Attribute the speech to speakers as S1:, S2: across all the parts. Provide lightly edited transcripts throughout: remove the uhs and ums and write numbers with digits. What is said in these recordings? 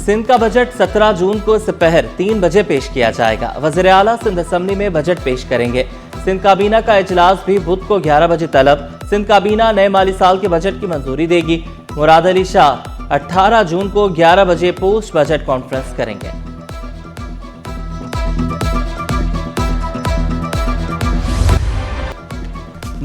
S1: सिंध का बजट 17 जून को दोपहर 3 बजे पेश किया जाएगा। वज़ीर आला सिंध असेंबली में बजट पेश करेंगे। सिंध काबीना का इजलास भी बुध को 11 बजे तलब। सिंध काबीना नए माली साल के बजट की मंजूरी देगी। मुराद अली शाह 18 जून को 11 बजे पोस्ट बजट कॉन्फ्रेंस करेंगे।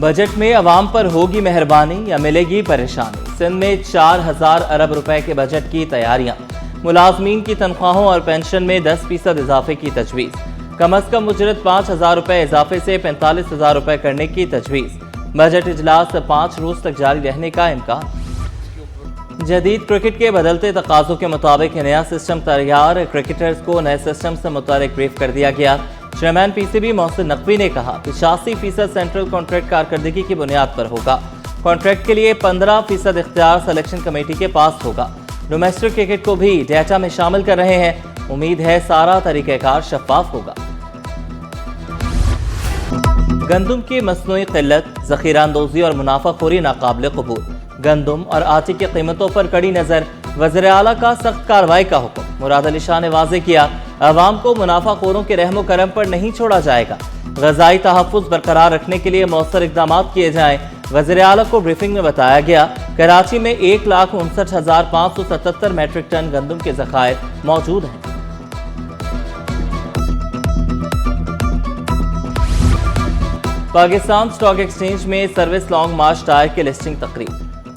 S1: बजट में अवाम पर होगी मेहरबानी या मिलेगी परेशानी। सिंध में 4000 अरब रुपए के बजट की तैयारियां। मुलाजमीन की तनख्वाहों और पेंशन में 10% इजाफे की तजवीज़। कम अज कम उजरत 5000 रुपए इजाफे से 45,000 रुपए करने की तजवीज़। बजट इजलास 5 रोज तक जारी रहने का इम्कान। जदीद क्रिकेट के बदलते तकाज़ों के मुताबिक नया सिस्टम तैयार। क्रिकेटर्स को नए सिस्टम से मुतालिक ब्रीफ कर दिया गया। चेयरमैन पीसीबी मोहसिन नकवी ने कहा 85% सेंट्रल कॉन्ट्रैक्ट कारकर्दगी की बुनियाद पर होगा। कॉन्ट्रैक्ट के लिए 15% इख्तियार सिलेक्शन कमेटी के पास होगा। डोमेस्टिक क्रिकेट को भी डेटा में शामिल कर रहे हैं। उम्मीद है सारा तरीक़ाकार शफाफ होगा। गंदम की मसनूई क़िल्लत, ज़ख़ीराअंदोज़ी और मुनाफाखोरी नाकाबिल क़बूल। गंदम और आटे की कीमतों पर कड़ी नज़र। वज़ीर आला का सख्त कार्रवाई का हुक्म। मुराद अली शाह ने वाज़ेह किया अवाम को मुनाफाखोरों के रहमो करम पर नहीं छोड़ा जाएगा। ग़ज़ाई तहफ़्फ़ुज़ बरकरार रखने के लिए मौसर इक़दाम किए जाएँ। वज़ीर आला को ब्रीफिंग में बताया गया कराची में 1,59,577 मैट्रिक टन गंदम के ज़खायर मौजूद हैं। पाकिस्तान स्टॉक एक्सचेंज में सर्विस लॉन्ग मार्च टायर की लिस्टिंग तकरीब।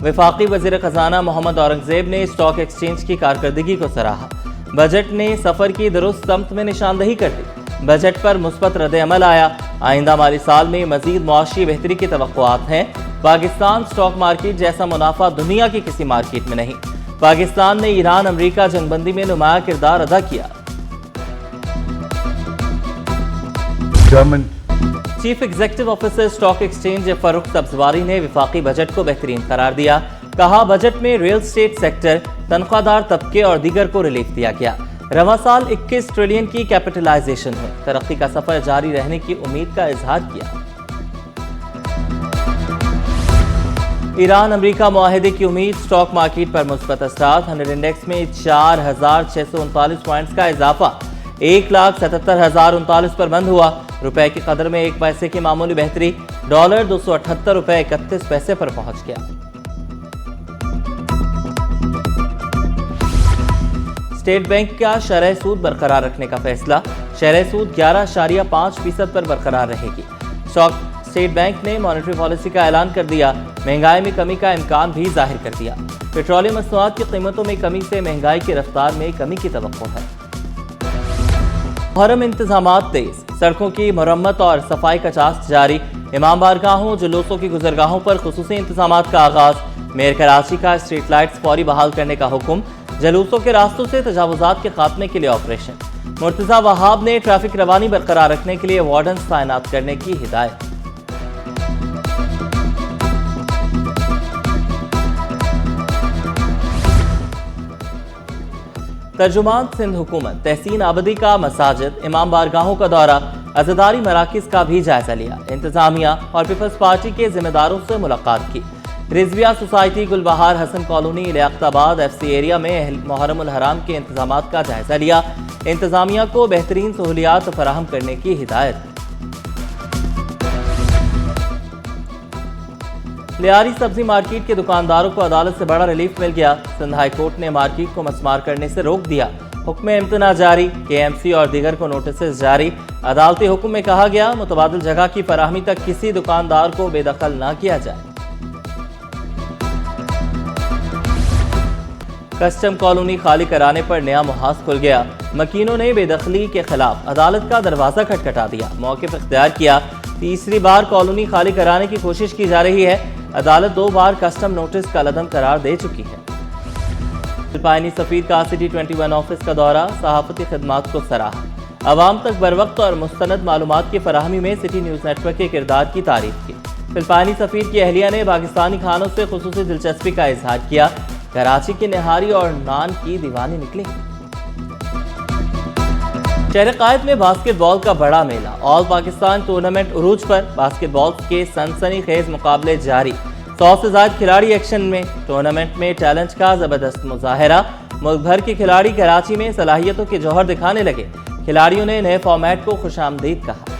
S1: वफाकी वज़ीर ख़जाना मोहम्मद औरंगज़ेब ने स्टॉक एक्सचेंज की कारकर्दगी को सराहा। बजट ने सफ़र की दुरुस्त समत में निशानदही कर दी। बजट पर मुस्बत रद्द-ए-अमल आया। आइंदा माली साल में मज़ीद मुआशी बेहतरी की तवक्कुआत हैं। पाकिस्तान स्टॉक मार्केट जैसा मुनाफा दुनिया की किसी मार्केट में नहीं। पाकिस्तान ने ईरान अमेरिका जंगबंदी में नुमाया किरदार अदा किया। Chief executive officer stock exchange Farrukh Sabzwari ने वफाकी बजट को बेहतरीन करार दिया। कहा बजट में रियल स्टेट सेक्टर, तनख्वाहदार तबके और दीगर को रिलीफ दिया गया। रवां साल 21 ट्रिलियन की कैपिटलाइजेशन हुई। तरक्की का सफर जारी रहने की उम्मीद का इजहार किया। ईरान अमेरिका मुआहदे की उम्मीद। स्टॉक मार्केट पर मुस्बत असरात। 100 इंडेक्स में 4,639 पॉइंट्स का इजाफा 1,77,039 पर बंद हुआ। रुपए की कदर में 1 पैसे की मामूली बेहतरी। डॉलर 278 रुपए 31 पैसे पर पहुंच गया। स्टेट बैंक का शरह सूद बरकरार रखने का फैसला। शरह सूद 11.5% पर बरकरार रहेगी। स्टेट बैंक ने मॉनेटरी पॉलिसी का ऐलान कर दिया। महंगाई में कमी का इम्कान भी जाहिर कर दिया। पेट्रोलियम मसनूआत की कीमतों में कमी से महंगाई की रफ्तार में कमी की तवक्को है। मुहर्रम इंतजामात तेज। सड़कों की मरम्मत और सफाई का टास्क जारी। इमाम बारगाहों, जुलूसों की गुजरगाहों पर खुसूसी इंतजामात का आगाज। मेयर कराची का स्ट्रीट लाइट्स फौरी बहाल करने का हुक्म। जुलूसों के रास्तों से तजावुजात के खात्मे के लिए ऑपरेशन। मुर्तज़ा वहाब ने ट्रैफिक रवानी बरकरार रखने के लिए वार्डन तैनात करने की हिदायत। तर्जुमान सिंध हुकूमत तहसीन आबदी का मसाजिद, इमाम बारगाहों का दौरा, अज़ादारी मराकिज़ का भी जायजा लिया। इंतजामिया और पीपल्स पार्टी के जिम्मेदारों से मुलाकात की। Rizvia society, Gulbahar, Hasan colony, Liaquatabad FC area में मुहर्रम उल हराम के इंतजामात का जायजा लिया। इंतजामिया को बेहतरीन सहूलियात फराहम करने की हिदायत। लियारी सब्जी मार्केट के दुकानदारों को अदालत से बड़ा रिलीफ मिल गया। सिंध हाई कोर्ट ने मार्केट को मस्मार करने से रोक दिया। हुक्म इम्तना जारी। KMC और दीगर को नोटिस जारी। अदालती हुक्म में कहा गया मुतबादिल जगह की फराहमी तक किसी दुकानदार को बेदखल न किया जाए। कस्टम कॉलोनी खाली कराने पर नया मुहाज खुल गया। मकीनों ने बेदखली के खिलाफ अदालत का दरवाजा खटखटा दिया। मौक़िफ़ इख्तियार किया। तीसरी बार कॉलोनी खाली कराने की कोशिश की जा रही है। अदालत 2 बार कस्टम नोटिस का लदम करार दे चुकी है। फिलिपाइनी सफीर का सिटी 21 ऑफिस का दौरा। सहाफ़ती खिदमात को सराहा। अवाम तक बरवक्त और मुस्तनद मालूमात की फराहमी में सिटी न्यूज़ नेटवर्क के किरदार की तारीफ की। फिलिपाइनी सफीर की अहलिया ने पाकिस्तानी खानों से खुसूसी दिलचस्पी का इजहार किया। कराची की निहारी और नान की दीवानी निकली। शहर कायद में बास्केटबॉल का बड़ा मेला। ऑल पाकिस्तान टूर्नामेंट उरूज पर। बास्केटबॉल के सनसनीखेज मुकाबले जारी। 100 से ज्यादा खिलाड़ी एक्शन में। टूर्नामेंट में टैलेंट का जबरदस्त मुजाहरा। मुल्क भर के खिलाड़ी कराची में सलाहियतों के जौहर दिखाने लगे। खिलाड़ियों ने नए फॉर्मेट को खुशामदीद कहा।